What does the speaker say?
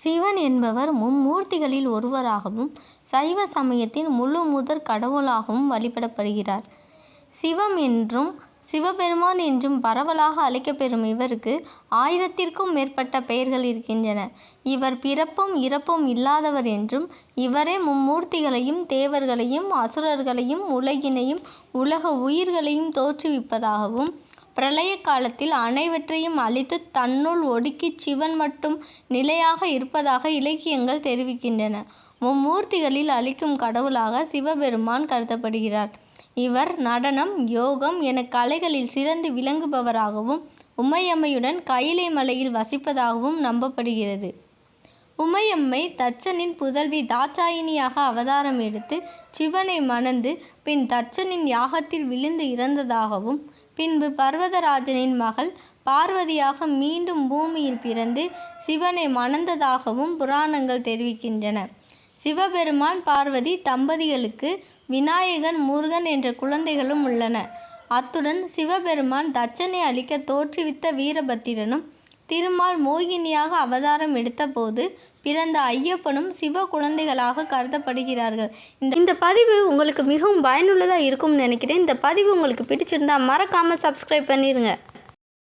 சிவன் என்பவர் மும்மூர்த்திகளில் ஒருவராகவும் சைவ சமயத்தின் முழு முதற் கடவுளாகவும் வழிபடப்படுகிறார். சிவம் என்றும் சிவபெருமான் என்றும் பரவலாக அழைக்கப்பெறும் இவருக்கு 1000ற்கும் மேற்பட்ட பெயர்கள் இருக்கின்றன. இவர் பிறப்பும் இறப்பும் இல்லாதவர் என்றும், இவரே மும்மூர்த்திகளையும் தேவர்களையும் அசுரர்களையும் உலகினையும் உலக உயிர்களையும் தோற்றுவிப்பதாகவும், பிரளய காலத்தில் அனைவற்றையும் அழித்து தன்னுள் ஒடுக்கிச் சிவன் மட்டும் நிலையாக இருப்பதாக இலக்கியங்கள் தெரிவிக்கின்றன. மும்மூர்த்திகளில் அழிக்கும் கடவுளாக சிவபெருமான் கருதப்படுகிறார். இவர் நடனம், யோகம் என கலைகளில் சிறந்து விளங்குபவராகவும் உமையம்மையுடன் கைலை மலையில் வசிப்பதாகவும் நம்பப்படுகிறது. உமையம்மை தட்சனின் புதல்வி தாட்சாயினியாக அவதாரம் எடுத்து சிவனை மணந்து பின் தட்சனின் யாகத்தில் விழுந்து இறந்ததாகவும், பின்பு பர்வதராஜனின் மகள் பார்வதியாக மீண்டும் பூமியில் பிறந்து சிவனை மணந்ததாகவும் புராணங்கள் தெரிவிக்கின்றன. சிவபெருமான் பார்வதி தம்பதிகளுக்கு விநாயகன், முருகன் என்ற குழந்தைகளும் உள்ளனர். அத்துடன் சிவபெருமான் தட்சனை அழிக்க தோற்றுவித்த வீரபத்திரனும், திருமால் மோகினியாக அவதாரம் எடுத்தபோது பிறந்த ஐயப்பனும் சிவ குழந்தைகளாக கருதப்படுகிறார்கள். இந்த பதிவு உங்களுக்கு மிகவும் பயனுள்ளதாக இருக்கும்னு நினைக்கிறேன். இந்த பதிவு உங்களுக்கு பிடிச்சிருந்தா மறக்காமல் சப்ஸ்கிரைப் பண்ணிடுங்க.